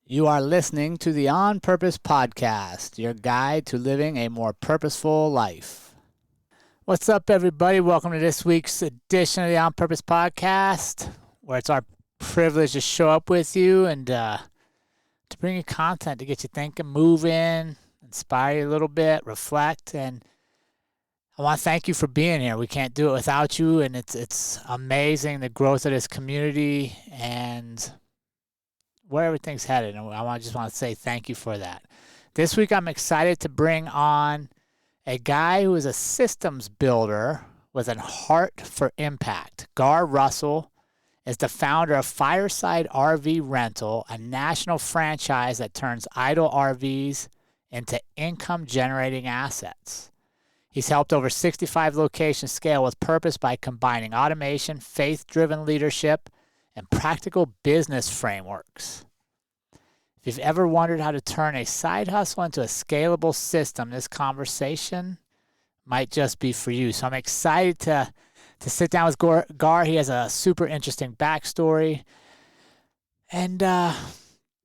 You are listening to the On Purpose Podcast, your guide to living a more purposeful life. What's up, everybody? Welcome to this week's edition of the On Purpose Podcast, where it's our privilege to show up with you and to bring you content to get you thinking, moving, inspire you a little bit, reflect. And I want to thank you for being here. We can't do it without you, and it's amazing, the growth of this community and where everything's headed, and I just want to say thank you for that. This week, I'm excited to bring on a guy who is a systems builder with a heart for impact. Garr Russell is the founder of Fireside RV Rental, a national franchise that turns idle RVs into income-generating assets. He's helped over 65 locations scale with purpose by combining automation, faith-driven leadership, and practical business frameworks. If you've ever wondered how to turn a side hustle into a scalable system, this conversation might just be for you. So I'm excited to sit down with Garr. He has a super interesting backstory. And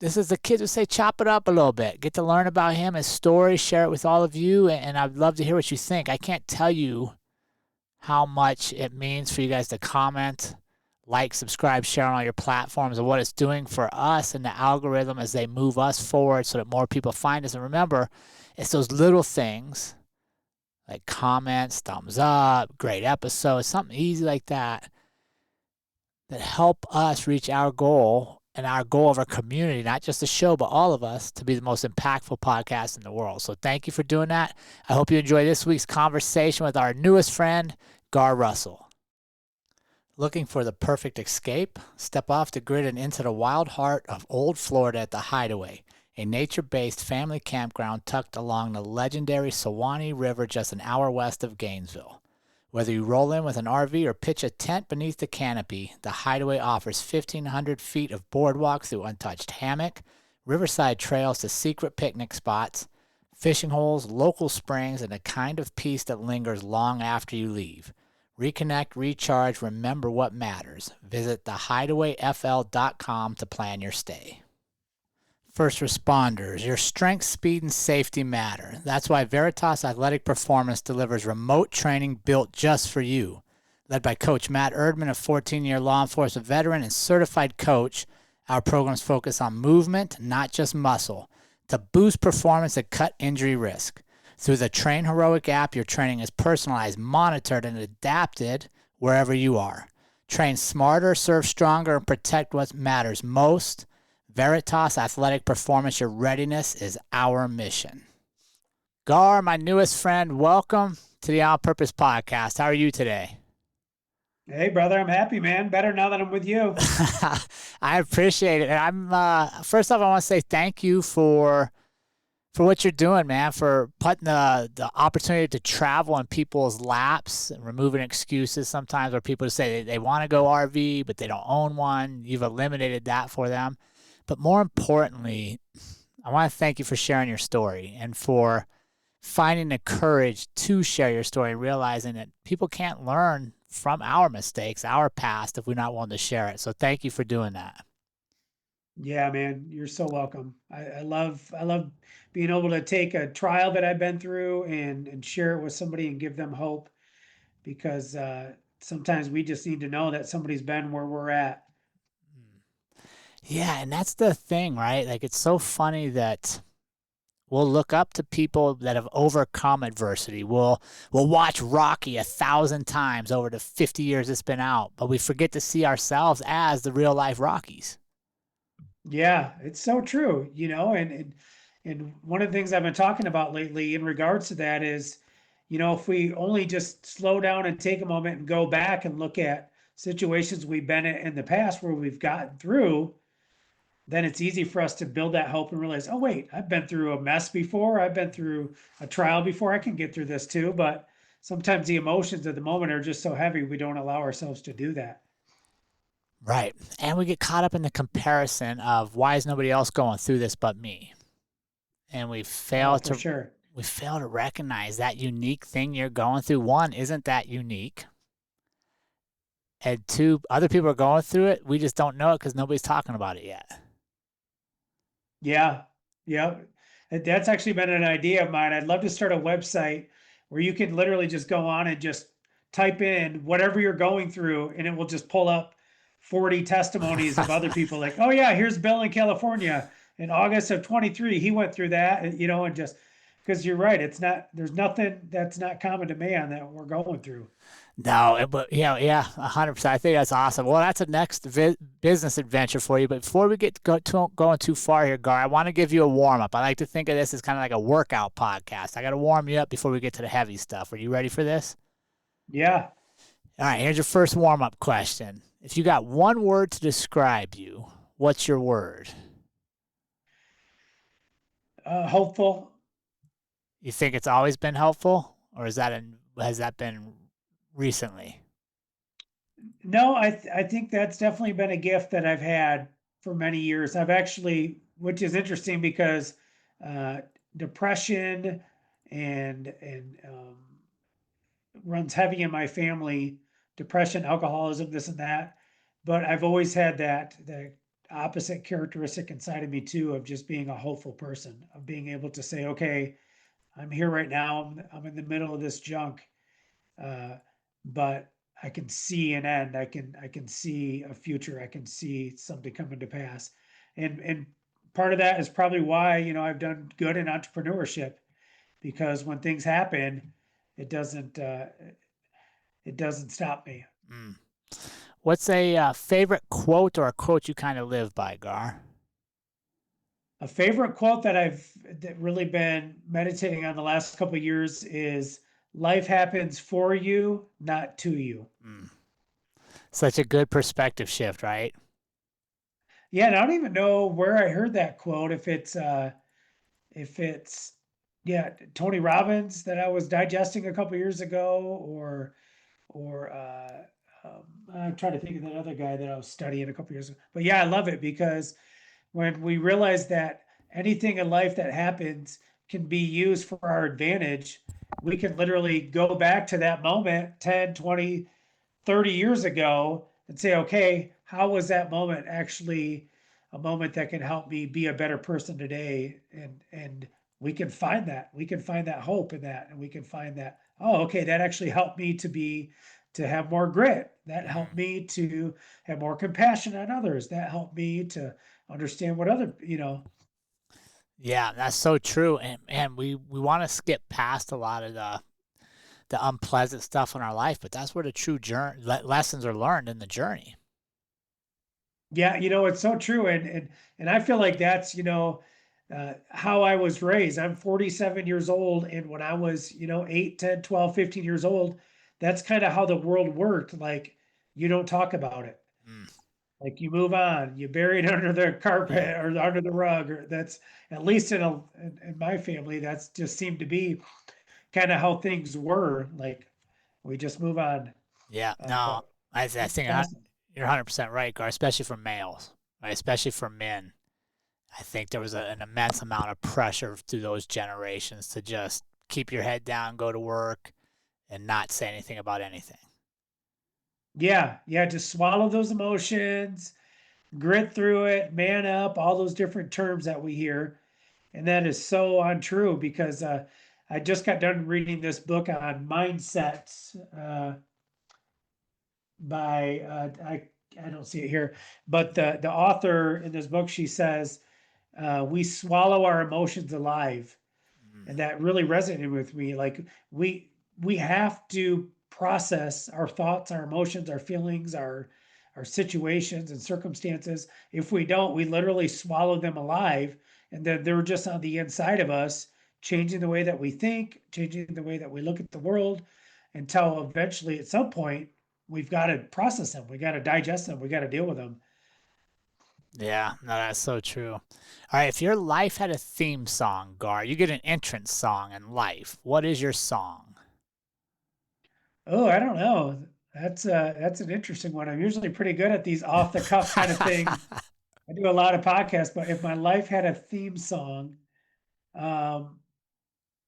this is the kids who say chop it up a little bit. Get to learn about him, his story, share it with all of you, and I'd love to hear what you think. I can't tell you how much it means for you guys to comment, like, subscribe, share on all your platforms, and what it's doing for us and the algorithm as they move us forward so that more people find us. And remember, it's those little things like comments, thumbs up, great episode, something easy like that help us reach our goal and our goal of our community, not just the show, but all of us, to be the most impactful podcast in the world. So thank you for doing that. I hope you enjoy this week's conversation with our newest friend, Garr Russell. Looking for the perfect escape? Step off the grid and into the wild heart of Old Florida at the Hideaway, a nature-based family campground tucked along the legendary Suwannee River just an hour west of Gainesville. Whether you roll in with an RV or pitch a tent beneath the canopy, the Hideaway offers 1,500 feet of boardwalk through untouched hammock, riverside trails to secret picnic spots, fishing holes, local springs, and a kind of peace that lingers long after you leave. Reconnect, recharge, remember what matters. Visit thehideawayfl.com to plan your stay. First responders, your strength, speed, and safety matter. That's why Veritas Athletic Performance delivers remote training built just for you. Led by Coach Matt Erdman, a 14-year law enforcement veteran and certified coach, our programs focus on movement, not just muscle, to boost performance and cut injury risk. Through the Train Heroic app, your training is personalized, monitored, and adapted wherever you are. Train smarter, serve stronger, and protect what matters most. Veritas Athletic Performance, your readiness is our mission. Garr, my newest friend, welcome to the On Purpose Podcast. How are you today? Hey, brother, I'm happy, man. Better now that I'm with you. I appreciate it. And first off, I want to say thank you for what you're doing, man, for putting the opportunity to travel in people's laps and removing excuses sometimes where people say they want to go RV, but they don't own one. You've eliminated that for them. But more importantly, I want to thank you for sharing your story and for finding the courage to share your story and realizing that people can't learn from our mistakes, our past, if we're not willing to share it. So thank you for doing that. Yeah, man, you're so welcome. I love being able to take a trial that I've been through and share it with somebody and give them hope because sometimes we just need to know that somebody's been where we're at. Yeah, and that's the thing, right? Like, it's so funny that we'll look up to people that have overcome adversity. We'll watch Rocky 1,000 times over the 50 years it's been out, but we forget to see ourselves as the real life Rockies. Yeah, it's so true, and one of the things I've been talking about lately in regards to that is, if we only just slow down and take a moment and go back and look at situations we've been in the past where we've gotten through, then it's easy for us to build that hope and realize, oh, wait, I've been through a mess before. I've been through a trial before. I can get through this too. But sometimes the emotions of the moment are just so heavy, we don't allow ourselves to do that. Right. And we get caught up in the comparison of why is nobody else going through this but me? And Oh, for sure. we fail to recognize that unique thing you're going through. One, isn't that unique? And two, other people are going through it. We just don't know it because nobody's talking about it yet. Yeah. Yeah. That's actually been an idea of mine. I'd love to start a website where you can literally just go on and just type in whatever you're going through, and it will just pull up 40 testimonies of other people like, oh yeah, here's Bill in California in August of 23. He went through that, and and just because you're right, there's nothing that's not common to man that we're going through. No, but yeah, 100%. I think that's awesome. Well, that's a next business adventure for you. But before we get going too far here, Gar, I want to give you a warm up. I like to think of this as kind of like a workout podcast. I got to warm you up before we get to the heavy stuff. Are you ready for this? Yeah. All right, here's your first warm up question. If you got one word to describe you, what's your word? Hopeful. You think it's always been helpful, or has that been recently? No, I think that's definitely been a gift that I've had for many years. I've actually, which is interesting because uh, depression and runs heavy in my family. Depression, alcoholism, this and that. But I've always had that opposite characteristic inside of me too, of just being a hopeful person, of being able to say, okay, I'm here right now. I'm in the middle of this junk, uh, but I can see an end. I can see a future. I can see something coming to pass, and part of that is probably why I've done good in entrepreneurship, because when things happen, it doesn't uh, it doesn't stop me. Mm. What's a favorite quote or a quote you kind of live by, Gar? A favorite quote that really been meditating on the last couple of years is life happens for you, not to you. Mm. Such a good perspective shift, right? Yeah, and I don't even know where I heard that quote. If it's yeah, Tony Robbins that I was digesting a couple years ago, or I'm trying to think of that other guy that I was studying a couple years ago. But yeah, I love it because when we realize that anything in life that happens can be used for our advantage, we can literally go back to that moment 10, 20, 30 years ago and say, okay, how was that moment actually a moment that can help me be a better person today? And we can find that. We can find that hope in that. And we can find that, oh, okay, that actually helped me to have more grit. That helped Mm. me to have more compassion on others. That helped me to understand what other. Yeah, that's so true. And we want to skip past a lot of the unpleasant stuff in our life, but that's where the true lessons are learned in the journey. Yeah, it's so true. And I feel like that's, how I was raised. I'm 47 years old. And when I was, 8, 10, 12, 15 years old, that's kind of how the world worked. Like, you don't talk about it. Mm. Like, you move on, you bury it under the Yeah. carpet or under the rug, or that's at least in my family, that's just seemed to be kind of how things were. Like, we just move on. Yeah. No, But I it's think awesome. you're 100% right, Gar, especially for males, right? Especially for men. I think there was an immense amount of pressure through those generations to just keep your head down, go to work, and not say anything about anything. Yeah, yeah, just swallow those emotions, grit through it, man up, all those different terms that we hear. And that is so untrue because I just got done reading this book on mindsets by I don't see it here, but the author in this book, she says we swallow our emotions alive, Mm. and that really resonated with me. Like we have to process our thoughts, our emotions, our feelings, our situations and circumstances. If we don't, we literally swallow them alive, and then they're just on the inside of us, changing the way that we think, changing the way that we look at the world, until eventually, at some point, we've got to process them, we got to digest them, we got to deal with them. Yeah, no, that's so true. All right, if your life had a theme song, Gar, you get an entrance song in life. What is your song? Oh, I don't know. That's an interesting one. I'm usually pretty good at these off the cuff kind of things. I do a lot of podcasts, but if my life had a theme song, um,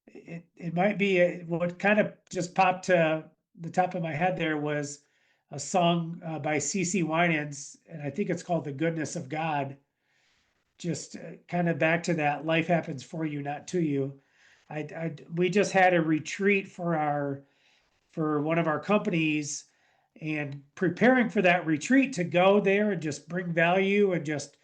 it might be what kind of just popped to the top of my head there was a song by CC Winans, and I think it's called "The Goodness of God." just kind of back to that life happens for you, not to you. We just had a retreat for one of our companies, and preparing for that retreat to go there and just bring value and just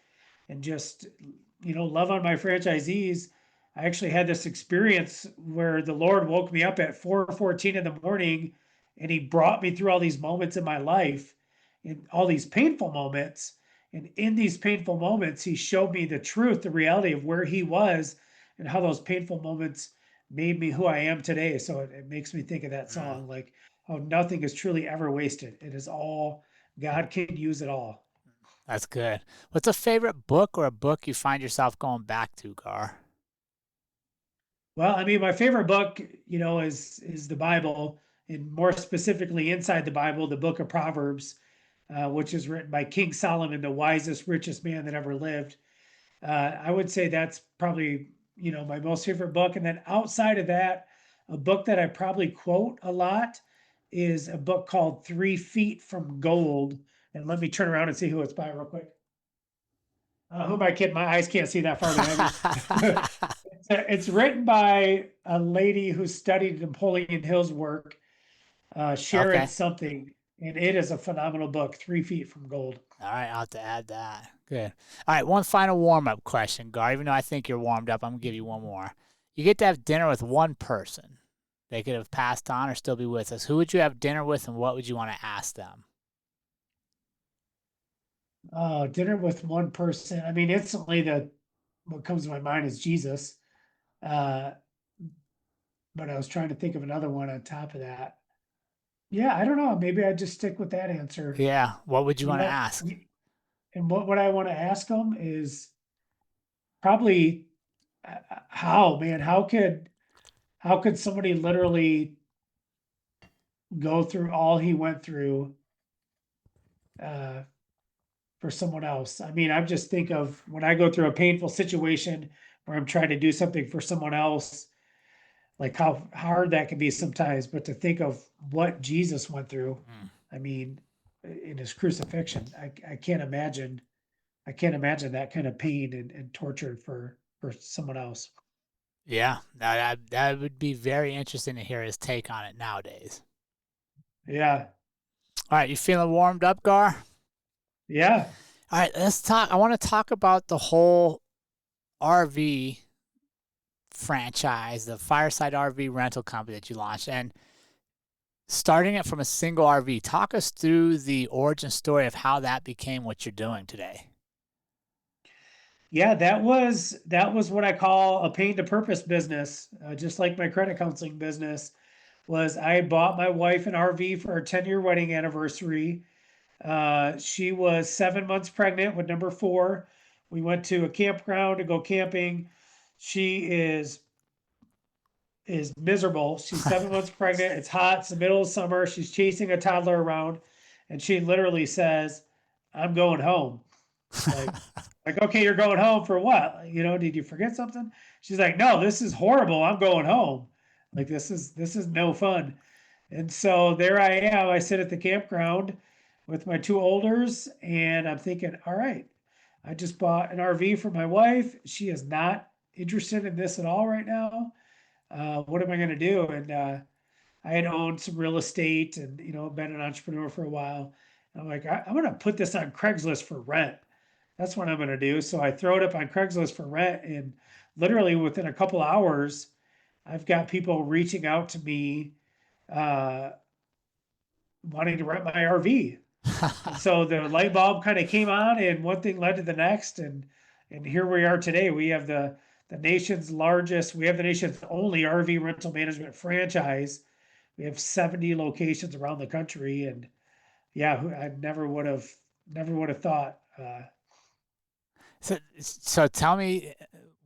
love on my franchisees. I actually had this experience where the Lord woke me up at 4:14 in the morning, and he brought me through all these moments in my life, and all these painful moments. And in these painful moments, he showed me the truth, the reality of where he was, and how those painful moments made me who I am today. So it makes me think of that Mm, song, like how nothing is truly ever wasted. It is all, God can use it all. that's good. What's a favorite book or a book you find yourself going back to, Gar? Well, I mean, my favorite book, is the Bible, and more specifically inside the Bible, the book of Proverbs, which is written by King Solomon, the wisest, richest man that ever lived. I would say that's probably, my most favorite book. And then outside of that, a book that I probably quote a lot is a book called 3 Feet from Gold. And let me turn around and see who it's by real quick. Who am I kidding? My eyes can't see that far behind me. It's written by a lady who studied Napoleon Hill's work, Sharon Okay. something, and it is a phenomenal book, 3 Feet from Gold. All right, I'll have to add that. Good. All right, one final warm up question, Gar. Even though I think you're warmed up, I'm gonna give you one more. You get to have dinner with one person. They could have passed on or still be with us. Who would you have dinner with, and what would you want to ask them? Dinner with one person. I mean, instantly what comes to my mind is Jesus. Uh, but I was trying to think of another one on top of that. Yeah, I don't know. Maybe I'd just stick with that answer. Yeah, what would you You want to know, ask? and what I want to ask them is probably how, man, how could somebody literally go through all he went through uh, for someone else? I mean, I just think of when I go through a painful situation where I'm trying to do something for someone else, like how hard that can be sometimes. But to think of what Jesus went through, Mm. I mean, in his crucifixion, I can't imagine. I can't imagine that kind of pain and torture for someone else. Yeah, that would be very interesting to hear his take on it nowadays. Yeah, All right, you feeling warmed up, Gar? yeah. All right, let's talk. I want to talk about the whole RV franchise, the Fireside RV rental company that you launched, and starting it from a single RV. Talk us through the origin story of how that became what you're doing today. Yeah, that was what I call a pain to purpose business, just like my credit counseling business. Was I bought my wife an RV for our 10-year wedding anniversary. She was 7 months pregnant with number four. We went to a campground to go camping. She is miserable. She's 7 months pregnant. It's hot. It's the middle of summer. She's chasing a toddler around, and she literally says, "I'm going home." Like, okay, you're going home for what? Did you forget something? She's like, no, this is horrible. I'm going home. Like, this is no fun. And so there I am. I sit at the campground with my two olders, and I'm thinking, all right, I just bought an RV for my wife. She is not interested in this at all right now. What am I going to do? And I had owned some real estate and been an entrepreneur for a while. I'm like, I'm going to put this on Craigslist for rent. That's what I'm going to do. So I throw it up on Craigslist for rent, and literally within a couple hours, I've got people reaching out to me, uh, wanting to rent my RV. And so the light bulb kind of came on, and one thing led to the next, and here we are today. We have the nation's only RV rental management franchise. We have 70 locations around the country, and yeah, I never would have thought. So tell me,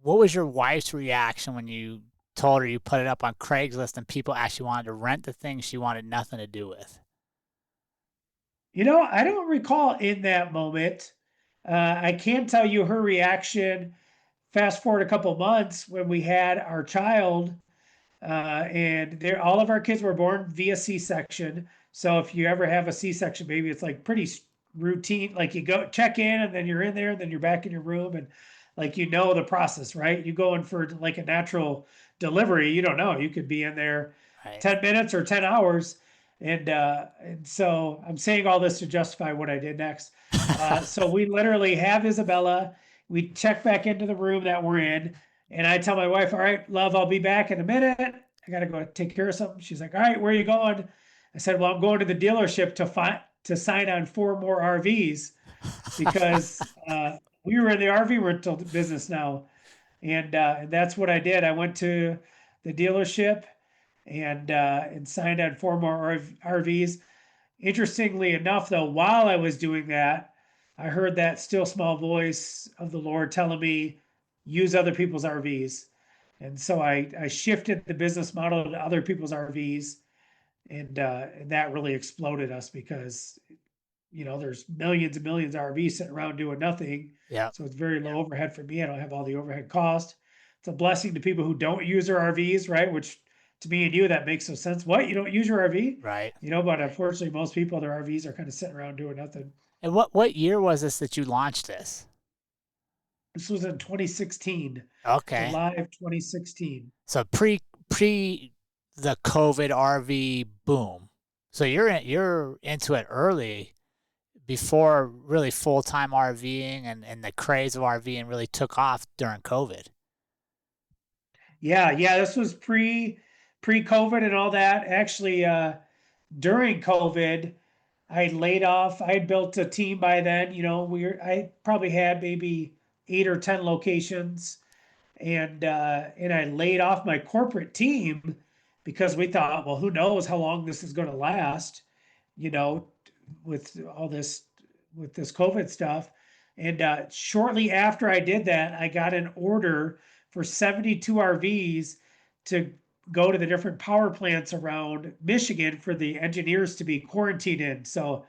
what was your wife's reaction when you told her you put it up on Craigslist and people actually wanted to rent the thing she wanted nothing to do with? I don't recall in that moment. I can tell you her reaction. Fast forward a couple months when we had our child, and all of our kids were born via C-section. So if you ever have a C-section baby, it's like pretty routine. Like you go check in, and then you're in there, and then you're back in your room. And like, the process, right? You go in for like a natural delivery, you don't know. You could be in there Right. 10 minutes or 10 hours. And so I'm saying all this to justify what I did next. So we literally have Isabella. We check back into the room that we're in, and I tell my wife, "All right, love, I'll be back in a minute. I gotta go take care of something." She's like, "All right, where are you going?" I said, "Well, I'm going to the dealership to sign on 4 more RVs because we were in the RV rental business now, and that's what I did. I went to the dealership and signed on 4 more RVs. Interestingly enough, though, while I was doing that, I heard that still small voice of the Lord telling me, use other people's RVs. And so I shifted the business model to other people's RVs, and that really exploded us because there's millions and millions of RVs sitting around doing nothing. Yeah. So it's very low overhead for me. I don't have all the overhead cost. It's a blessing to people who don't use their RVs, right? Which to me and you, that makes no sense. What? You don't use your RV? Right. But unfortunately, most people, their RVs are kind of sitting around doing nothing. And what year was this that you launched this? This was in 2016, Okay. July of 2016. So pre the COVID RV boom. So you're into it early before really full-time RVing and the craze of RVing really took off during COVID. Yeah, this was pre-COVID and all that. Actually, during COVID, I laid off. I had built a team by then. I probably had maybe 8 or 10 locations, and I laid off my corporate team because we thought, well, who knows how long this is going to last, you know, with all this with this COVID stuff. And shortly after I did that, I got an order for 72 RVs to go to the different power plants around Michigan for the engineers to be quarantined in. So,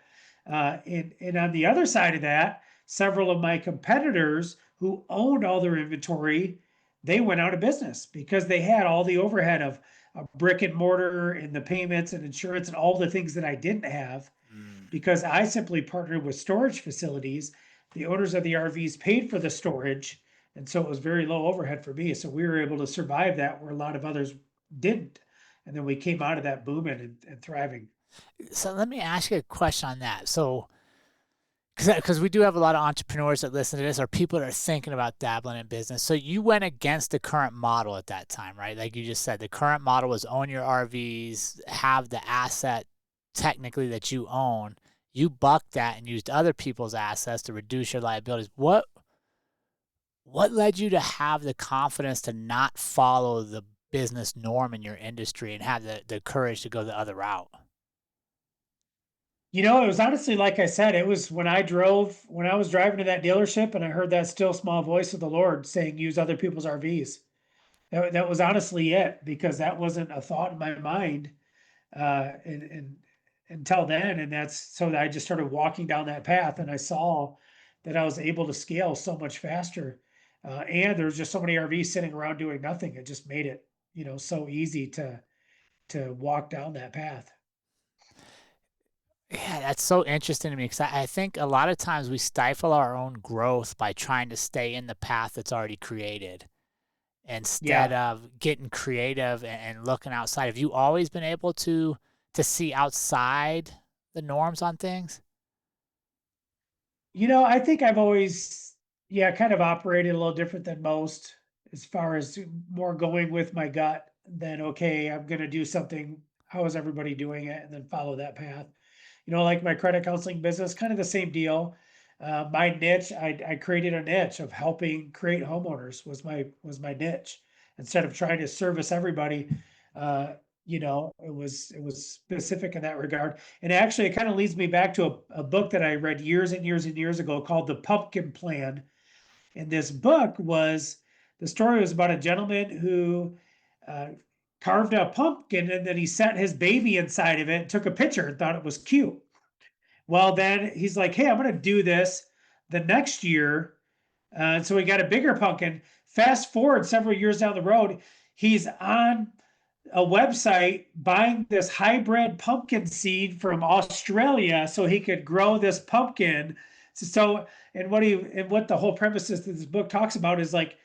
and on the other side of that, several of my competitors who owned all their inventory, they went out of business because they had all the overhead of a brick and mortar and the payments and insurance and all the things that I didn't have Mm. because I simply partnered with storage facilities. The owners of the RVs paid for the storage, and so it was very low overhead for me. So we were able to survive that where a lot of others didn't. And then we came out of that booming and thriving. So let me ask you a question on that. So because we do have a lot of entrepreneurs that listen to this or people that are thinking about dabbling in business. So you went against the current model at that time, right? Like you just said, the current model was own your RVs, have the asset technically that you own. You bucked that and used other people's assets to reduce your liabilities. What led you to have the confidence to not follow the business norm in your industry and have the courage to go the other route? It was honestly, like I said, it was when I was driving to that dealership and I heard that still small voice of the Lord saying, use other people's RVs. That was honestly it, because that wasn't a thought in my mind and until then. And that's so that I just started walking down that path and I saw that I was able to scale so much faster. And there's just so many RVs sitting around doing nothing. It just made it, so easy to walk down that path. Yeah, that's so interesting to me because I think a lot of times we stifle our own growth by trying to stay in the path that's already created instead Yeah. of getting creative and looking outside. Have you always been able to see outside the norms on things? I think I've always, yeah, kind of operated a little different than most as far as more going with my gut than, okay, I'm going to do something. How is everybody doing it? And then follow that path. Like my credit counseling business, kind of the same deal. My niche, I created a niche of helping create homeowners was my niche. Instead of trying to service everybody, it was specific in that regard. And actually, it kind of leads me back to a book that I read years and years and years ago called The Pumpkin Plan. And this book the story was about a gentleman who uh, carved a pumpkin and then he set his baby inside of it, took a picture and thought it was cute. Well, then he's like, hey, I'm going to do this the next year. So he got a bigger pumpkin. Fast forward several years down the road, he's on a website buying this hybrid pumpkin seed from Australia so he could grow this pumpkin. So and what the whole premise of this book talks about is like,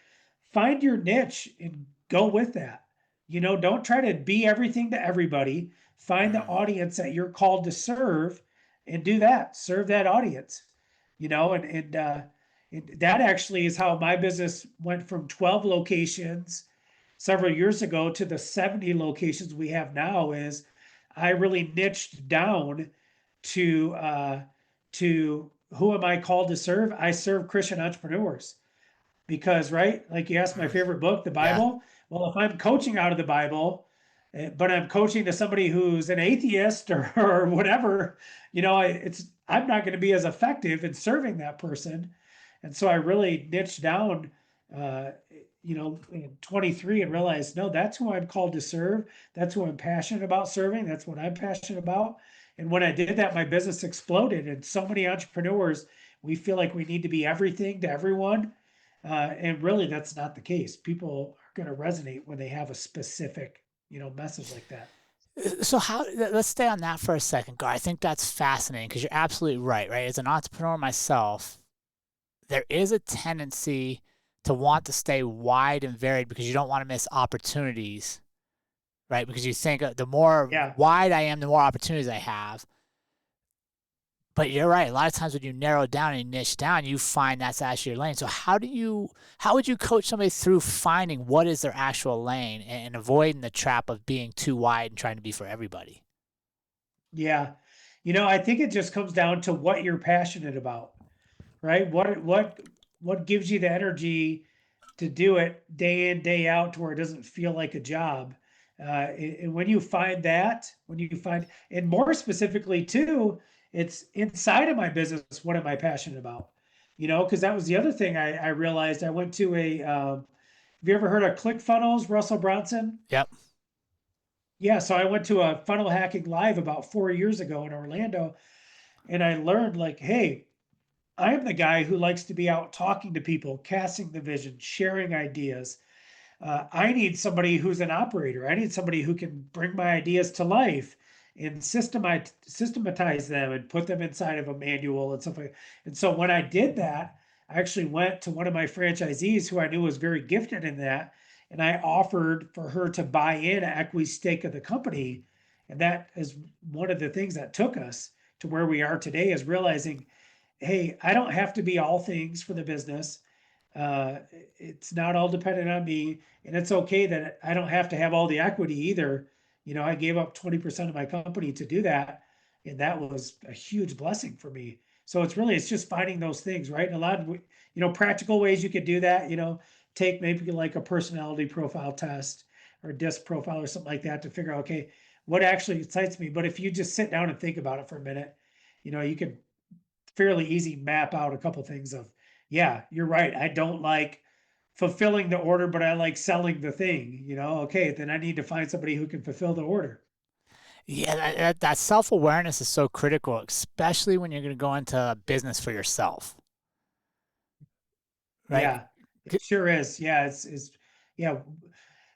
find your niche and go with that. Don't try to be everything to everybody. Find the Mm. audience that you're called to serve and do that. Serve that audience, and that actually is how my business went from 12 locations several years ago to the 70 locations we have now. Is I really niched down to who am I called to serve? I serve Christian entrepreneurs because, right, like you asked my Mm. favorite book, the Yeah. Bible. Well, if I'm coaching out of the Bible, but I'm coaching to somebody who's an atheist or whatever, I'm not going to be as effective in serving that person. And so I really niched down, uh, in 23 and realized, no, that's who I'm called to serve. That's who I'm passionate about serving. That's what I'm passionate about. And when I did that, my business exploded. And so many entrepreneurs, we feel like we need to be everything to everyone. And really, that's not the case. People are going to resonate when they have a specific, message like that. So let's stay on that for a second, Gar. I think that's fascinating because you're absolutely right, right? As an entrepreneur myself, there is a tendency to want to stay wide and varied because you don't want to miss opportunities, right? Because you think the more Yeah. wide I am, the more opportunities I have. But you're right. A lot of times when you narrow down and you niche down, you find that's actually your lane. So how would you coach somebody through finding what is their actual lane and avoiding the trap of being too wide and trying to be for everybody? Yeah. I think it just comes down to what you're passionate about, right? What gives you the energy to do it day in, day out to where it doesn't feel like a job. And when you find that, and more specifically too, it's inside of my business, what am I passionate about? Because that was the other thing I realized. I went to have you ever heard of ClickFunnels, Russell Brunson? Yep. Yeah, so I went to a funnel hacking live about 4 years ago in Orlando, and I learned like, hey, I am the guy who likes to be out talking to people, casting the vision, sharing ideas. I need somebody who's an operator. I need somebody who can bring my ideas to life and systematize them and put them inside of a manual and stuff like that. And so when I did that, I actually went to one of my franchisees who I knew was very gifted in that, and I offered for her to buy in an equity stake of the company. And that is one of the things that took us to where we are today, is realizing, hey, I don't have to be all things for the business. Uh, it's not all dependent on me, and it's okay that I don't have to have all the equity either. I gave up 20% of my company to do that, and that was a huge blessing for me. So it's just finding those things, right? And a lot of practical ways you could do that. Take maybe like a personality profile test or a disc profile or something like that to figure out, okay, what actually excites me. But if you just sit down and think about it for a minute, you can fairly easy map out a couple things of, yeah, you're right. I don't like fulfilling the order, but I like selling the thing. Okay, then I need to find somebody who can fulfill the order. Yeah, that self awareness is so critical, especially when you're going to go into business for yourself, right? Yeah, it sure is. Yeah, yeah.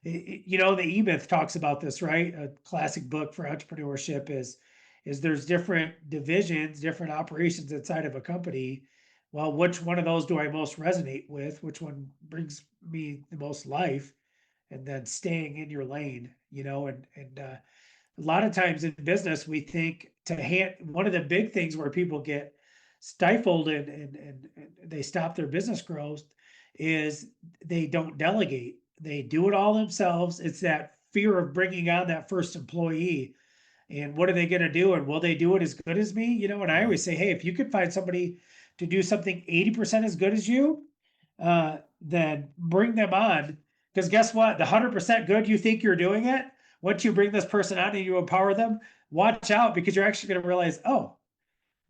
The E-Myth talks about this, right? A classic book for entrepreneurship is there's different divisions, different operations inside of a company. Well, which one of those do I most resonate with? Which one brings me the most life? And then staying in your lane, and a lot of times in business, we think one of the big things where people get stifled and they stop their business growth is they don't delegate. They do it all themselves. It's that fear of bringing on that first employee. And what are they going to do? And will they do it as good as me? And I Mm. always say, hey, if you could find somebody to do something 80% as good as you, then bring them on. Because guess what? The 100% good you think you're doing it, once you bring this person on and you empower them, watch out, because you're actually going to realize, oh,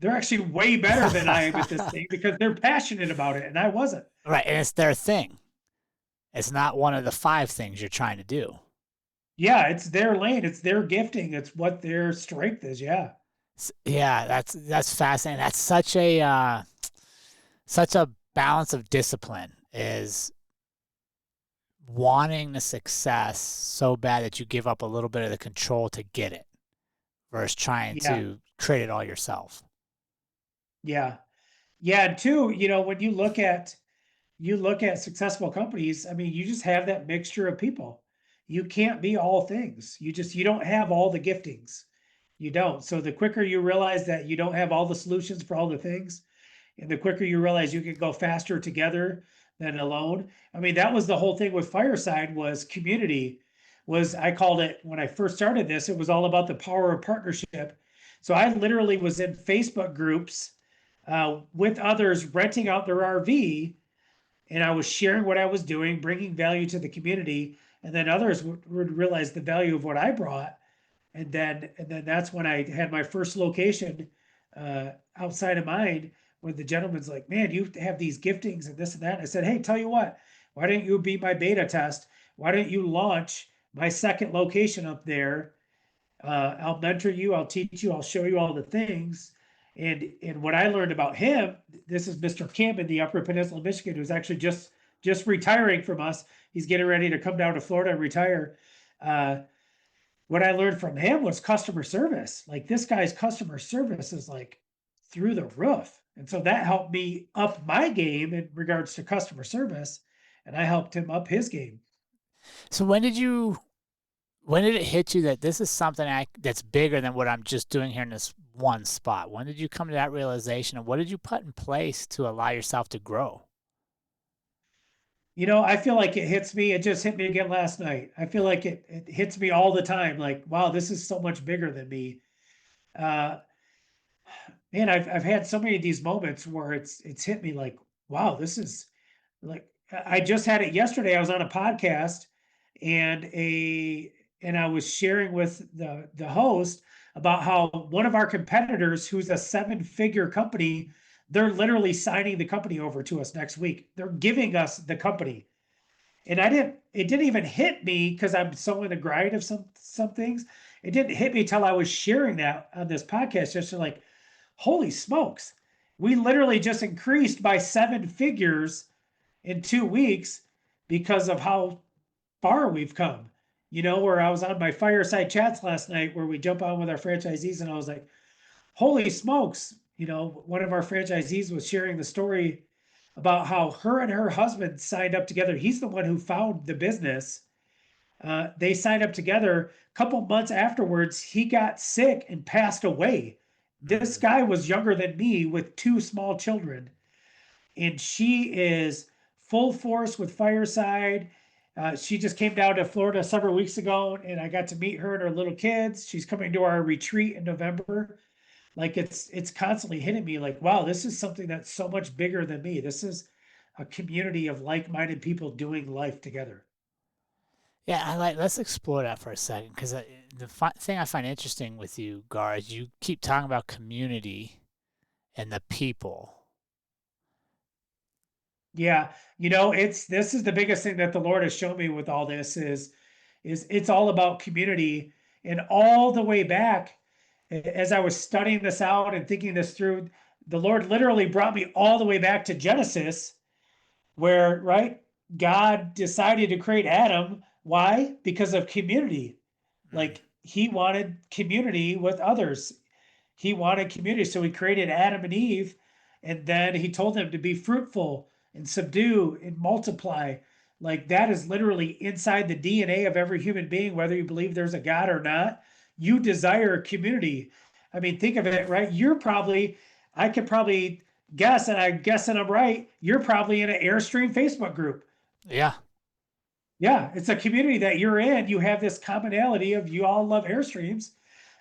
they're actually way better than I am at this thing because they're passionate about it and I wasn't. Right, and it's their thing. It's not one of the five things you're trying to do. Yeah, it's their lane, it's their gifting, it's what their strength is. Yeah. Yeah, that's fascinating. That's such a balance of discipline, is wanting the success so bad that you give up a little bit of the control to get it versus trying Yeah. to create it all yourself. Yeah. Yeah, and two, when you look at successful companies, I mean, you just have that mixture of people. You can't be all things. You don't have all the giftings. You don't. So the quicker you realize that you don't have all the solutions for all the things, and the quicker you realize you can go faster together than alone. I mean, that was the whole thing with Fireside was community. Was I called it when I first started this, it was all about the power of partnership. So I literally was in Facebook groups with others renting out their RV, and I was sharing what I was doing, bringing value to the community, and then others would realize the value of what I brought, and then that's when I had my first location outside of mine. When the gentleman's like, "Man, you have these giftings and this and that," and I said, "Hey, tell you what, why don't you be my beta test? Why don't you launch my second location up there? I'll mentor you, I'll teach you, I'll show you all the things." And what I learned about him, this is Mr. Kim in the Upper Peninsula of Michigan, who's actually just retiring from us. He's getting ready to come down to Florida and retire. Uh, what I learned from him was customer service. Like this guy's customer service is like through the roof. And so that helped me up my game in regards to customer service. And I helped him up his game. So when did it hit you that this is something that's bigger than what I'm just doing here in this one spot? When did you come to that realization, and what did you put in place to allow yourself to grow? I feel like it hits me. It just hit me again last night. I feel like it hits me all the time. Like, wow, this is so much bigger than me. Uh, Man, I've had so many of these moments where it's hit me like, wow, this is like I just had it yesterday. I was on a podcast and a and I was sharing with the host about how one of our competitors, who's a seven-figure company, they're literally signing the company over to us next week. They're giving us the company. And it didn't even hit me because I'm so in the grind of some things. It didn't hit me till I was sharing that on this podcast. Just like, holy smokes, we literally just increased by seven figures in 2 weeks because of how far we've come. Where I was on my fireside chats last night where we jump on with our franchisees, and I was like, holy smokes, one of our franchisees was sharing the story about how her and her husband signed up together. He's the one who found the business. They signed up together. A couple months afterwards, he got sick and passed away. This Mm. guy was younger than me with two small children, and she is full force with Fireside. She just came down to Florida several weeks ago, and I got to meet her and her little kids. She's coming to our retreat in November. Like it's constantly hitting me like, wow, this is something that's so much bigger than me. This is a community of like-minded people doing life together. Yeah, let's explore that for a second because thing I find interesting with you, Gar, is you keep talking about community and the people. Yeah, this is the biggest thing that the Lord has shown me with all this is it's all about community. And all the way back, as I was studying this out and thinking this through, the Lord literally brought me all the way back to Genesis, where, right, God decided to create Adam. Why? Because of community. Mm. Like he wanted community with others. He wanted community. So he created Adam and Eve, and then he told them to be fruitful and subdue and multiply. Like that is literally inside the DNA of every human being, whether you believe there's a God or not. You desire community. I mean, think of it, right? I could probably guess, and I guess that I'm right. You're probably in an Airstream Facebook group. Yeah. Yeah, it's a community that you're in. You have this commonality of you all love Airstreams.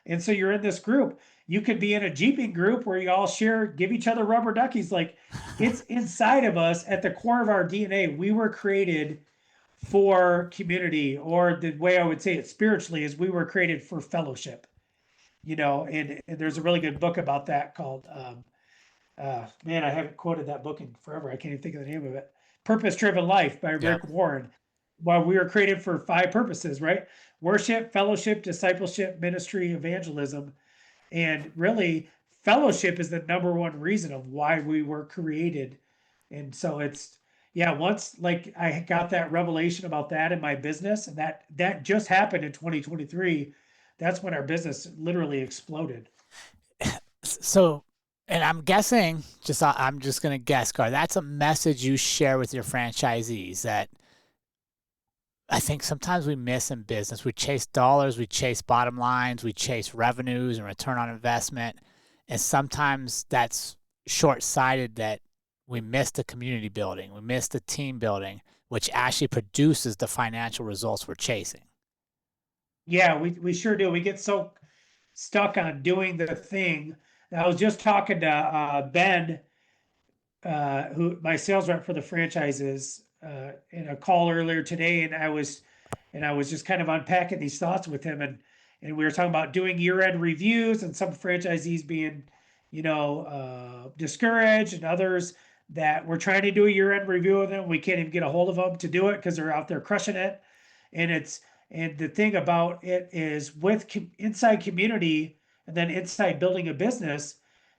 And so you're in this group. You could be in a Jeeping group where you all share, give each other rubber duckies. Like it's inside of us at the core of our DNA. We were created for community, or the way I would say it spiritually is we were created for fellowship, and there's a really good book about that called, man, I haven't quoted that book in forever. I can't even think of the name of it. Purpose Driven Life by Yep. Rick Warren. Well, we were created for 5 purposes, right? Worship, fellowship, discipleship, ministry, evangelism. And really, fellowship is the number one reason of why we were created. And so yeah, once like I got that revelation about that in my business, and that just happened in 2023, that's when our business literally exploded. So And I'm guessing, I'm just going to guess, Gar, that's a message you share with your franchisees that I think sometimes we miss in business. We chase dollars, we chase bottom lines, we chase revenues and return on investment. And sometimes that's short sighted that we miss the community building, we miss the team building, which actually produces the financial results we're chasing. Yeah, we sure do. We get so stuck on doing the thing. I was just talking to Ben, who my sales rep for the franchises, in a call earlier today, and I was just kind of unpacking these thoughts with him, and we were talking about doing year-end reviews, and some franchisees being, discouraged, and others that we're trying to do a year-end review with them. We can't even get a hold of them to do it because they're out there crushing it, and it's and the thing about it is with inside community and then inside building a business,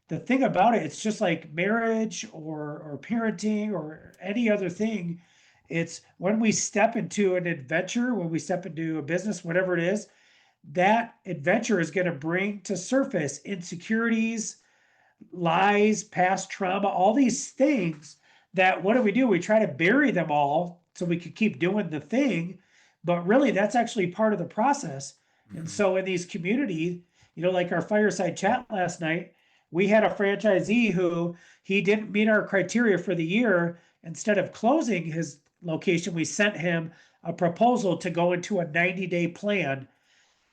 the thing about it, it's just like marriage or parenting or any other thing. It's when we step into an adventure, when we step into a business, whatever it is, that adventure is going to bring to surface insecurities, lies, past trauma, all these things that what do? We try to bury them all so we could keep doing the thing, but really that's actually part of the process. And Mm-hmm. so in these communities, like our fireside chat last night, we had a franchisee who he didn't meet our criteria for the year. Instead of closing his location, we sent him a proposal to go into a 90-day plan,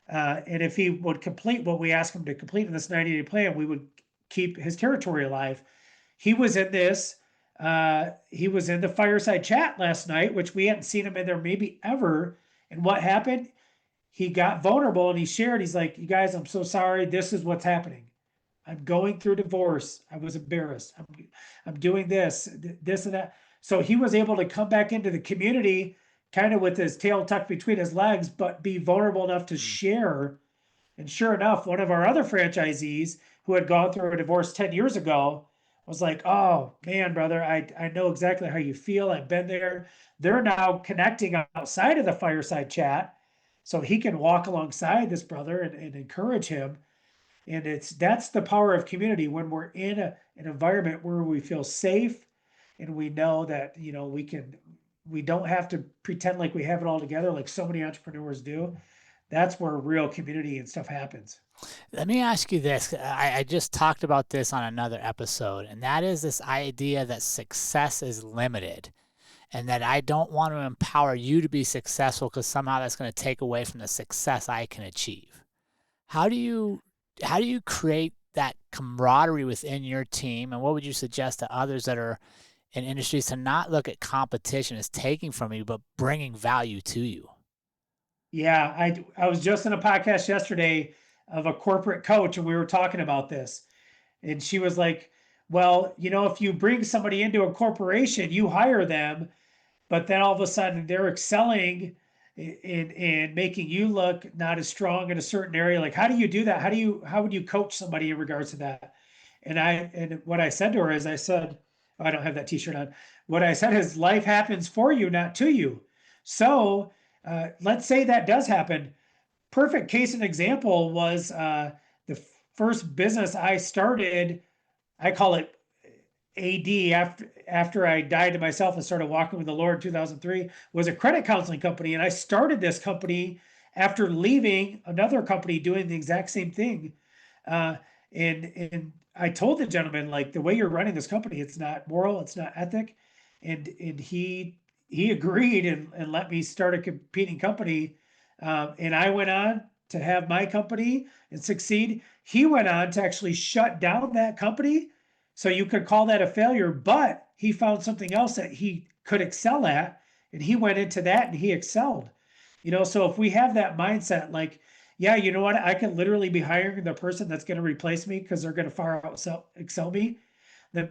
and if he would complete what we asked him to complete in this 90-day plan, we would keep his territory alive. He was in this. He was in the fireside chat last night, which we hadn't seen him in there maybe ever. And what happened? He got vulnerable and he shared. He's like, "You guys, I'm so sorry. This is what's happening. I'm going through divorce. I was embarrassed. I'm doing this and that." So he was able to come back into the community kind of with his tail tucked between his legs, but be vulnerable enough to share. And sure enough, one of our other franchisees who had gone through a divorce 10 years ago was like, "Oh man, brother, I know exactly how you feel. I've been there." They're now connecting outside of the fireside chat so he can walk alongside this brother and encourage him. And that's the power of community when we're in an environment where we feel safe and we know that we don't have to pretend like we have it all together like so many entrepreneurs do. That's where real community and stuff happens. Let me ask you this. I just talked about this on another episode, and that is this idea that success is limited and that I don't want to empower you to be successful because somehow that's going to take away from the success I can achieve. How do you how do you create that camaraderie within your team, and what would you suggest to others that are in industries to not look at competition as taking from you, but bringing value to you? Yeah, I was just in a podcast yesterday of a corporate coach, and we were talking about this. And she was like, "Well, if you bring somebody into a corporation, you hire them, but then all of a sudden they're excelling in making you look not as strong in a certain area. Like, how do you do that? How would you coach somebody in regards to that?" And what I said to her is, I said, oh, I don't have that T-shirt on. What I said is, life happens for you, not to you. So let's say that does happen. Perfect case and example was the first business I started. I call it AD, after I died to myself and started walking with the Lord in 2003, was a credit counseling company. And I started this company after leaving another company doing the exact same thing. Uh, and I told the gentleman, like, the way you're running this company, it's not moral, it's not ethic. And he agreed and let me start a competing company. And I went on to have my company and succeed. He went on to actually shut down that company, so you could call that a failure, but he found something else that he could excel at, and he went into that and he excelled. So if we have that mindset, like, yeah, you know what, I can literally be hiring the person that's going to replace me because they're going to far out excel me. Then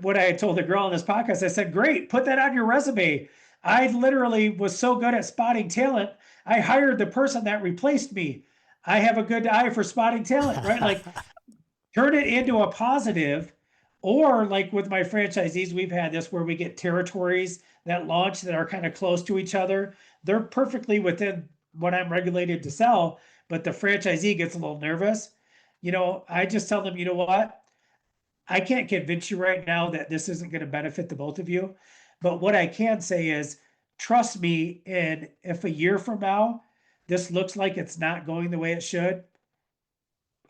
what I told the girl on this podcast, I said, "Great, put that on your resume. I literally was so good at spotting talent, I hired the person that replaced me. I have a good eye for spotting talent," right? Like, turn it into a positive. Or like with my franchisees, we've had this where we get territories that launch that are kind of close to each other. They're perfectly within what I'm regulated to sell, but the franchisee gets a little nervous. I just tell them, you know what? I can't convince you right now that this isn't going to benefit the both of you. But what I can say is, trust me, and if a year from now this looks like it's not going the way it should,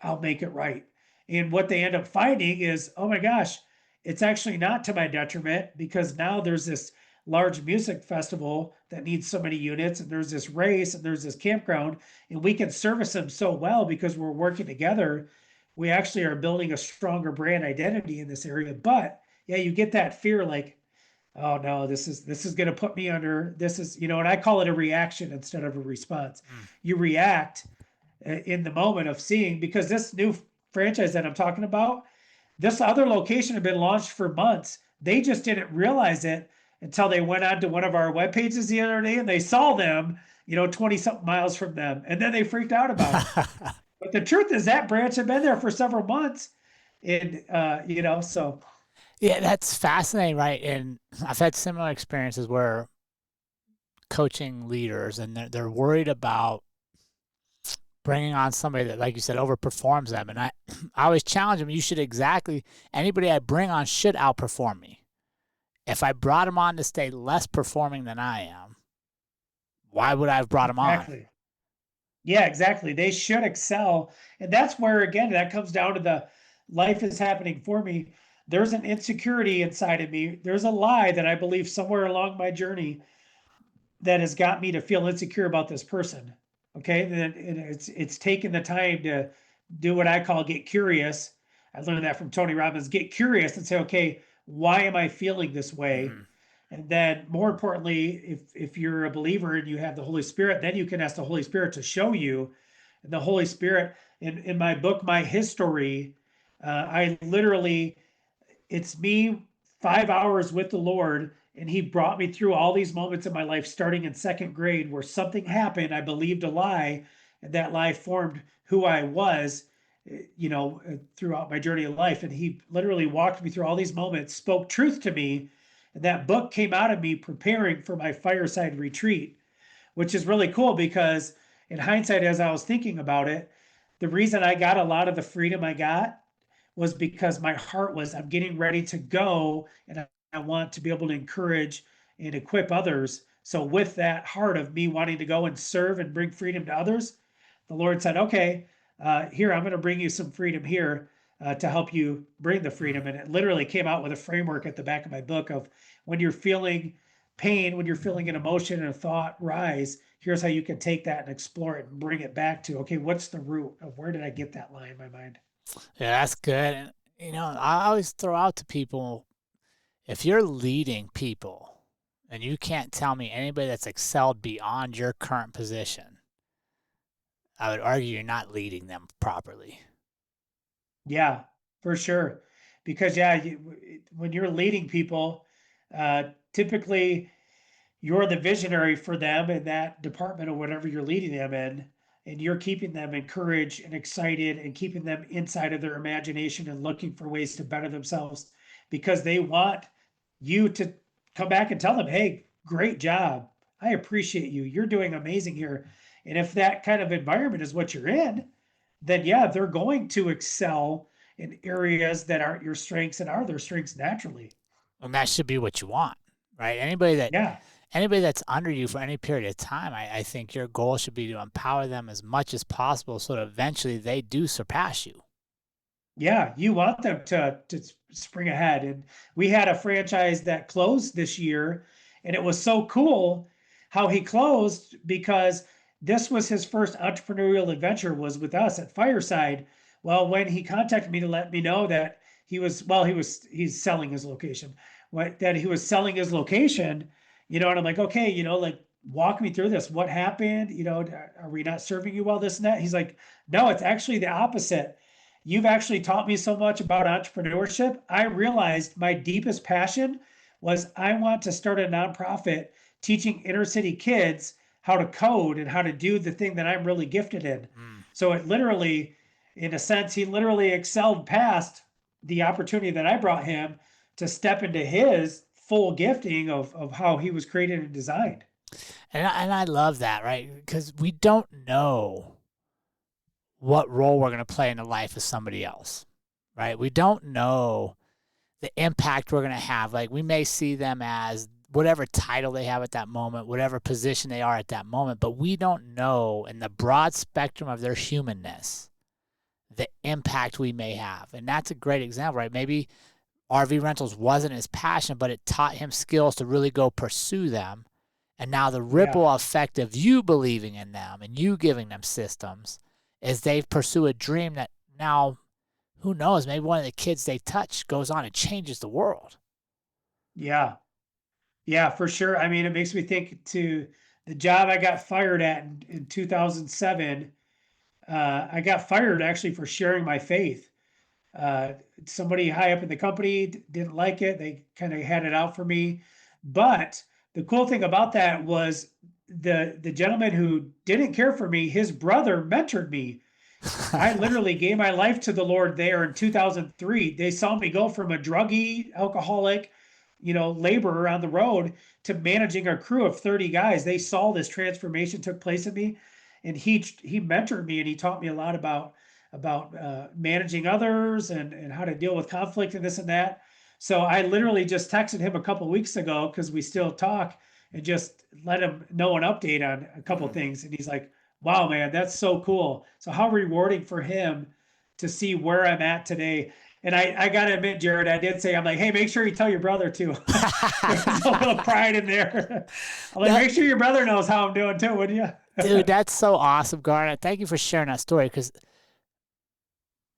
I'll make it right. And what they end up finding is, oh my gosh, it's actually not to my detriment, because now there's this large music festival that needs so many units, and there's this race, and there's this campground, and we can service them so well because we're working together. We actually are building a stronger brand identity in this area. But yeah, you get that fear like, oh no, this is going to put me under, this is, and I call it a reaction instead of a response. Mm. You react in the moment of seeing, because this new franchise that I'm talking about, this other location had been launched for months. They just didn't realize it until they went on to one of our web pages the other day and they saw them, 20 something miles from them. And then they freaked out about it. But the truth is that branch had been there for several months. And, so. Yeah, that's fascinating, right? And I've had similar experiences where coaching leaders and they're worried about bringing on somebody that, like you said, overperforms them. And I always challenge them. Anybody I bring on should outperform me. If I brought them on to stay less performing than I am, why would I have brought them on? Exactly. Yeah, exactly. They should excel. And that's where, again, that comes down to the life is happening for me. There's an insecurity inside of me. There's a lie that I believe somewhere along my journey that has got me to feel insecure about this person. Okay. And it's taken the time to do what I call get curious. I learned that from Tony Robbins. Get curious and say, okay, why am I feeling this way? Mm-hmm. And then more importantly, if you're a believer and you have the Holy Spirit, then you can ask the Holy Spirit to show you. And the Holy Spirit, in my book, My History, I literally, it's me 5 hours with the Lord, and he brought me through all these moments in my life, starting in second grade, where something happened. I believed a lie, and that lie formed who I was, throughout my journey of life. And he literally walked me through all these moments, spoke truth to me. And that book came out of me preparing for my fireside retreat, which is really cool because in hindsight, as I was thinking about it, the reason I got a lot of the freedom I got was because my heart was, I'm getting ready to go, and I want to be able to encourage and equip others. So with that heart of me wanting to go and serve and bring freedom to others, the Lord said, okay, here, I'm going to bring you some freedom here to help you bring the freedom. And it literally came out with a framework at the back of my book of, when you're feeling pain, when you're feeling an emotion and a thought rise, here's how you can take that and explore it and bring it back to, okay, what's the root of where did I get that lie in my mind? Yeah, that's good. And, I always throw out to people, if you're leading people and you can't tell me anybody that's excelled beyond your current position, I would argue you're not leading them properly. Yeah, for sure. Because yeah, when you're leading people, typically you're the visionary for them in that department or whatever you're leading them in, and you're keeping them encouraged and excited and keeping them inside of their imagination and looking for ways to better themselves, because they want you to come back and tell them, hey, great job. I appreciate you. You're doing amazing here. And if that kind of environment is what you're in, then yeah, they're going to excel in areas that aren't your strengths and are their strengths naturally. And that should be what you want, right? Anybody that's under you for any period of time, I think your goal should be to empower them as much as possible so that eventually they do surpass you. Yeah, you want them to spring ahead. And we had a franchise that closed this year, and it was so cool how he closed, because this was his first entrepreneurial adventure was with us at Fireside. Well, when he contacted me to let me know that he's selling his location, that he was selling his location, and I'm like, okay, like walk me through this. What happened? Are we not serving you well, this and that? He's like, no, it's actually the opposite. You've actually taught me so much about entrepreneurship. I realized my deepest passion was I want to start a nonprofit teaching inner city kids how to code and how to do the thing that I'm really gifted in. Mm. So it literally, in a sense, he literally excelled past the opportunity that I brought him to step into his full gifting of how he was created and designed. And I love that, right? Because we don't know what role we're going to play in the life of somebody else. right? We don't know the impact we're going to have. Like, we may see them as whatever title they have at that moment, whatever position they are at that moment, but we don't know in the broad spectrum of their humanness the impact we may have. And that's a great example, right? Maybe RV rentals wasn't his passion, but it taught him skills to really go pursue them. And now the Yeah. ripple effect of you believing in them and you giving them systems is they pursue a dream that now, who knows, maybe one of the kids they touch goes on and changes the world. Yeah. Yeah, for sure. I mean, it makes me think to the job I got fired at in 2007. I got fired actually for sharing my faith. Uh, Somebody high up in the company didn't like it. They kind of had it out for me. But the cool thing about that was the gentleman who didn't care for me, his brother mentored me. I literally gave my life to the Lord there in 2003. They saw me go from a druggie, alcoholic, laborer on the road to managing a crew of 30 guys. They saw this transformation took place in me, and he mentored me and he taught me a lot about managing others and how to deal with conflict and this and that. So I literally just texted him a couple weeks ago because we still talk and just let him know an update on a couple things. And he's like, wow, man, that's so cool. So how rewarding for him to see where I'm at today. And I gotta admit, Jerrod, I did say, I'm like, hey, make sure you tell your brother too. There's a little pride in there. I'm like, make sure your brother knows how I'm doing too, wouldn't you? Dude, that's so awesome, Garr. Thank you for sharing that story, because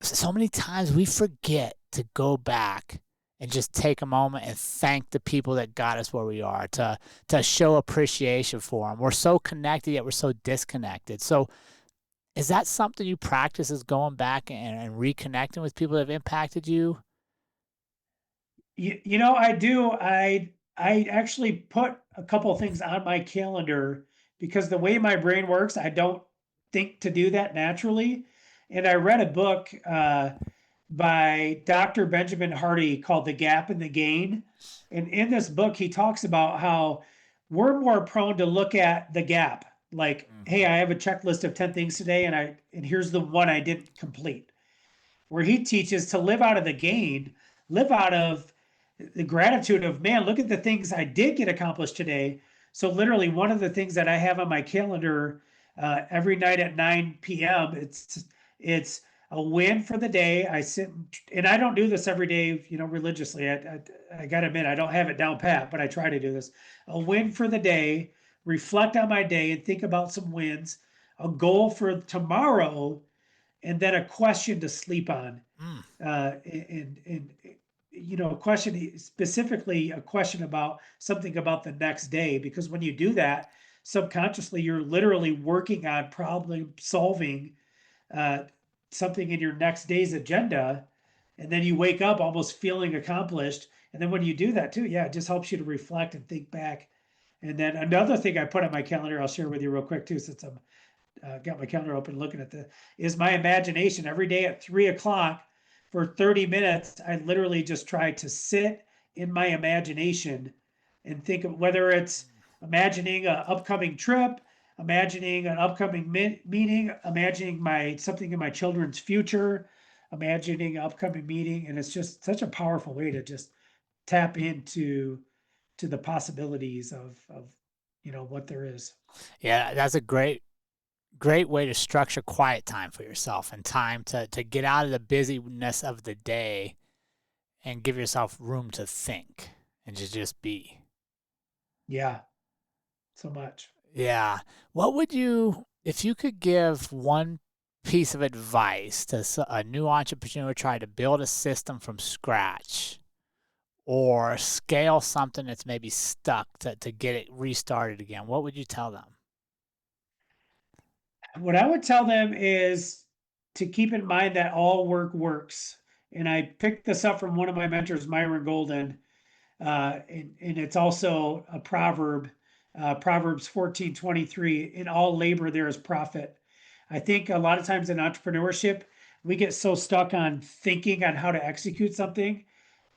so many times we forget to go back and just take a moment and thank the people that got us where we are, to show appreciation for them. We're so connected, yet we're so disconnected. So is that something you practice, is going back and reconnecting with people that have impacted you? I do. I actually put a couple of things on my calendar because the way my brain works, I don't think to do that naturally. And I read a book by Dr. Benjamin Hardy called The Gap and the Gain. And in this book, he talks about how we're more prone to look at the gap. Like, hey, I have a checklist of 10 things today, and here's the one I didn't complete. Where he teaches to live out of the gain, live out of the gratitude of, man, look at the things I did get accomplished today. So literally, one of the things that I have on my calendar every night at 9 p.m. It's a win for the day. I sit and I don't do this every day, religiously. I got to admit, I don't have it down pat, but I try to do this. A win for the day, reflect on my day and think about some wins, a goal for tomorrow, and then a question to sleep on. Mm. And a question, specifically a question about something about the next day, because when you do that subconsciously, you're literally working on problem solving uh, something in your next day's agenda, and then you wake up almost feeling accomplished. And then when you do that too, yeah, it just helps you to reflect and think back. And then another thing I put on my calendar, I'll share with you real quick too, since I'm got my calendar open looking at is my imagination. Every day at 3 o'clock for 30 minutes, I literally just try to sit in my imagination and think of whether it's imagining an upcoming trip, imagining an upcoming meeting, imagining something in my children's future, imagining an upcoming meeting. And it's just such a powerful way to just tap into the possibilities of what there is. Yeah, that's a great way to structure quiet time for yourself, and time to get out of the busyness of the day and give yourself room to think and to just be. Yeah, so much. Yeah. What would you, if you could give one piece of advice to a new entrepreneur trying to build a system from scratch or scale something that's maybe stuck, to get it restarted again, what would you tell them? What I would tell them is to keep in mind that all work works. And I picked this up from one of my mentors, Myron Golden, and it's also a proverb, Proverbs 14:23. In all labor there is profit. I think a lot of times in entrepreneurship, we get so stuck on thinking on how to execute something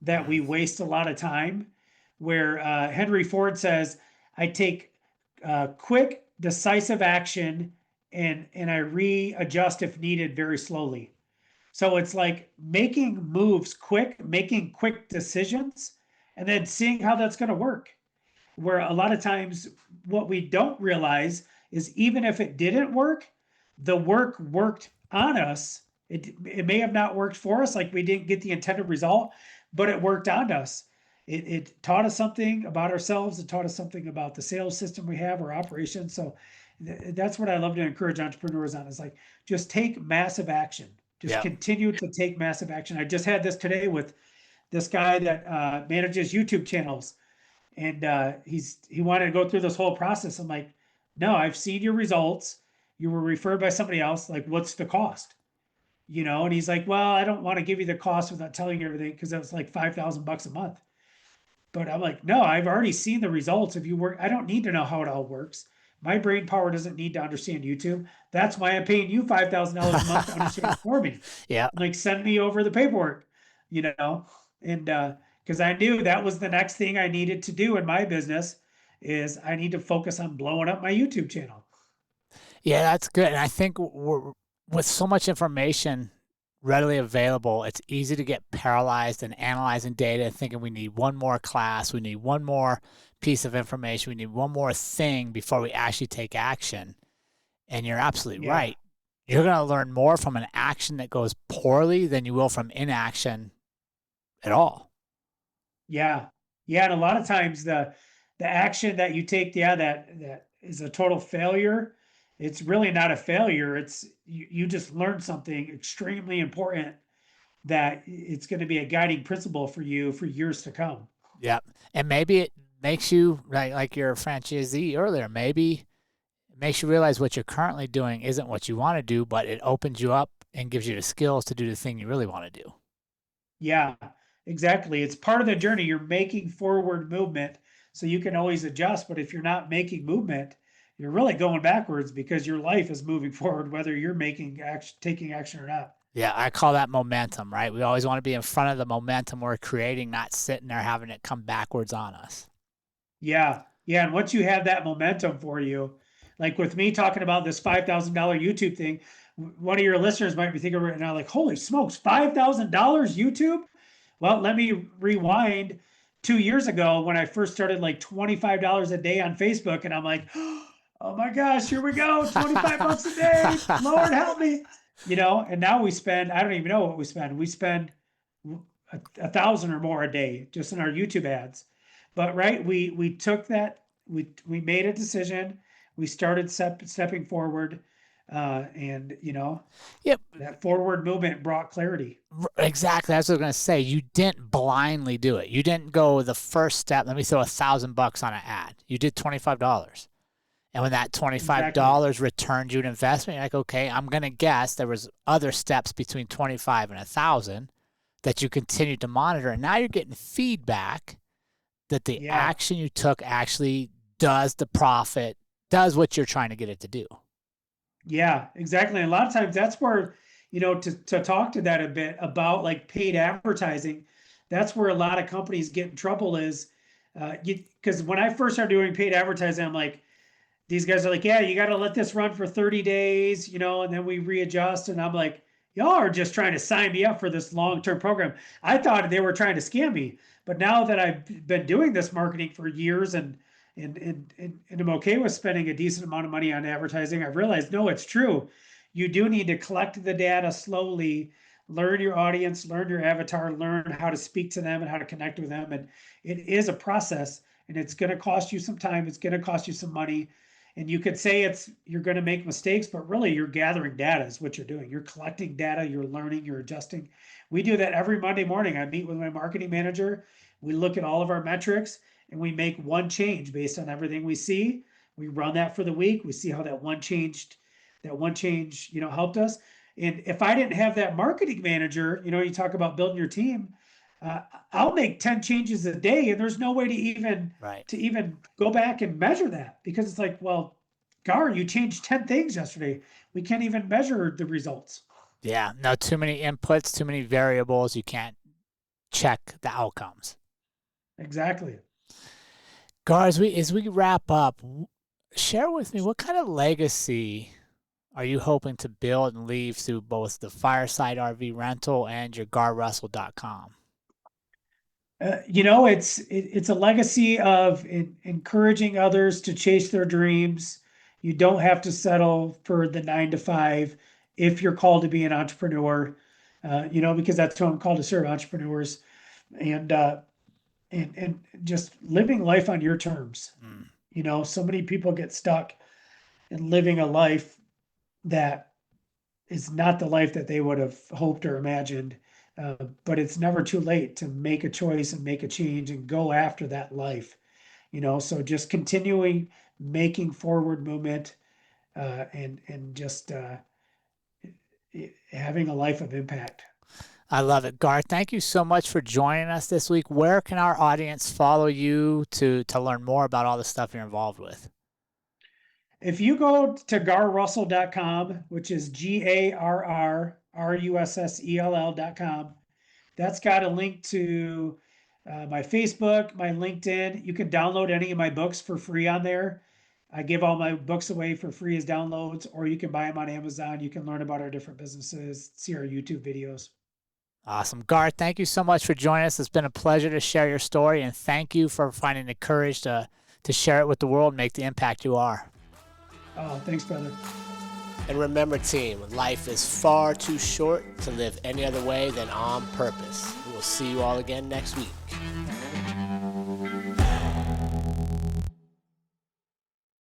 that we waste a lot of time. Where Henry Ford says, I take quick, decisive action and I readjust if needed very slowly. So it's like making moves quick, making quick decisions, and then seeing how that's going to work. Where a lot of times what we don't realize is even if it didn't work, the work worked on us. It may have not worked for us, like we didn't get the intended result, but it worked on us. It taught us something about ourselves. It taught us something about the sales system we have, our operations. So that's what I love to encourage entrepreneurs on is like just take massive action. Just Yeah. continue to take massive action. I just had this today with this guy that manages YouTube channels, and he wanted to go through this whole process. I'm like, no, I've seen your results. You were referred by somebody else. Like, what's the cost? And he's like, well, I don't want to give you the cost without telling you everything because that's like $5,000 a month. But I'm like, no, I've already seen the results. If you work, I don't need to know how it all works. My brain power doesn't need to understand YouTube. That's why I'm paying you $5,000 a month to understand it for me. Yeah. Like, send me over the paperwork, and because I knew that was the next thing I needed to do in my business is I need to focus on blowing up my YouTube channel. Yeah, that's good. And I think with so much information readily available, it's easy to get paralyzed in analyzing data and thinking we need one more class, we need one more piece of information, we need one more thing before we actually take action. And you're absolutely Yeah. right. You're going to learn more from an action that goes poorly than you will from inaction at all. Yeah. Yeah. And a lot of times the action that you take, that is a total failure. It's really not a failure. It's you just learned something extremely important that it's going to be a guiding principle for you for years to come. Yep. And maybe it makes you, like your franchisee earlier, maybe it makes you realize what you're currently doing isn't what you want to do, but it opens you up and gives you the skills to do the thing you really want to do. Yeah, exactly. It's part of the journey. You're making forward movement, so you can always adjust. But if you're not making movement, you're really going backwards because your life is moving forward, whether you're making action, taking action or not. Yeah, I call that momentum, right? We always want to be in front of the momentum we're creating, not sitting there having it come backwards on us. Yeah, yeah. And once you have that momentum for you, like with me talking about this $5,000 YouTube thing, one of your listeners might be thinking right now, like, holy smokes, $5,000 YouTube? Well, let me rewind 2 years ago when I first started like $25 a day on Facebook. And I'm like, oh my gosh, here we go. 25 bucks a day. Lord help me. And now we spend, I don't even know what we spend. We spend 1,000 or more a day just in our YouTube ads. But right, we took that, we made a decision, we started stepping forward, and Yep, that forward movement brought clarity. exactly. That's what I was going to say. You didn't blindly do it. You didn't go the first step. Let me throw $1,000 on an ad. You did $25. And when that $25 Exactly. returned you an investment, you're like, okay, I'm going to guess there was other steps between 25 and 1,000 that you continued to monitor. And now you're getting feedback that the Yeah. action you took actually does the profit, does what you're trying to get it to do. Yeah, exactly. And a lot of times that's where, to talk to that a bit about like paid advertising, that's where a lot of companies get in trouble is, because when I first started doing paid advertising, I'm like, these guys are like, yeah, you got to let this run for 30 days, and then we readjust. And I'm like, y'all are just trying to sign me up for this long-term program. I thought they were trying to scam me, but now that I've been doing this marketing for years and I'm okay with spending a decent amount of money on advertising, I've realized, no, it's true. You do need to collect the data slowly, learn your audience, learn your avatar, learn how to speak to them and how to connect with them. And it is a process, and it's going to cost you some time. It's going to cost you some money. And you could say you're going to make mistakes, but really you're gathering data is what you're doing. You're collecting data, you're learning, you're adjusting. We do that every Monday morning. I meet with my marketing manager. We look at all of our metrics and we make one change based on everything we see. We run that for the week. We see how that one change, helped us. And if I didn't have that marketing manager, you talk about building your team, I'll make 10 changes a day and there's no way to even Right. go back and measure that because it's like, well, Garr, you changed 10 things yesterday. We can't even measure the results. Yeah. No, too many inputs, too many variables. You can't check the outcomes. Exactly. Garr, as we wrap up, share with me what kind of legacy are you hoping to build and leave through both the Fireside RV Rental and your GarRussell.com? It's a legacy of encouraging others to chase their dreams. You don't have to settle for the 9 to 5 if you're called to be an entrepreneur. Because that's who I'm called to serve, entrepreneurs, and and just living life on your terms. So many people get stuck in living a life that is not the life that they would have hoped or imagined. But it's never too late to make a choice and make a change and go after that life. So just continuing making forward movement, and just having a life of impact. I love it. Garr, thank you so much for joining us this week. Where can our audience follow you to learn more about all the stuff you're involved with? If you go to garrussell.com, which is GarRussell.com, that's got a link to my Facebook, my LinkedIn. You can download any of my books for free on there. I give all my books away for free as downloads, or you can buy them on Amazon. You can learn about our different businesses, see our YouTube videos. Awesome. Garr, thank you so much for joining us. It's been a pleasure to share your story, and thank you for finding the courage to share it with the world and make the impact you are. Oh, thanks, brother. And remember, team, life is far too short to live any other way than on purpose. We will see you all again next week.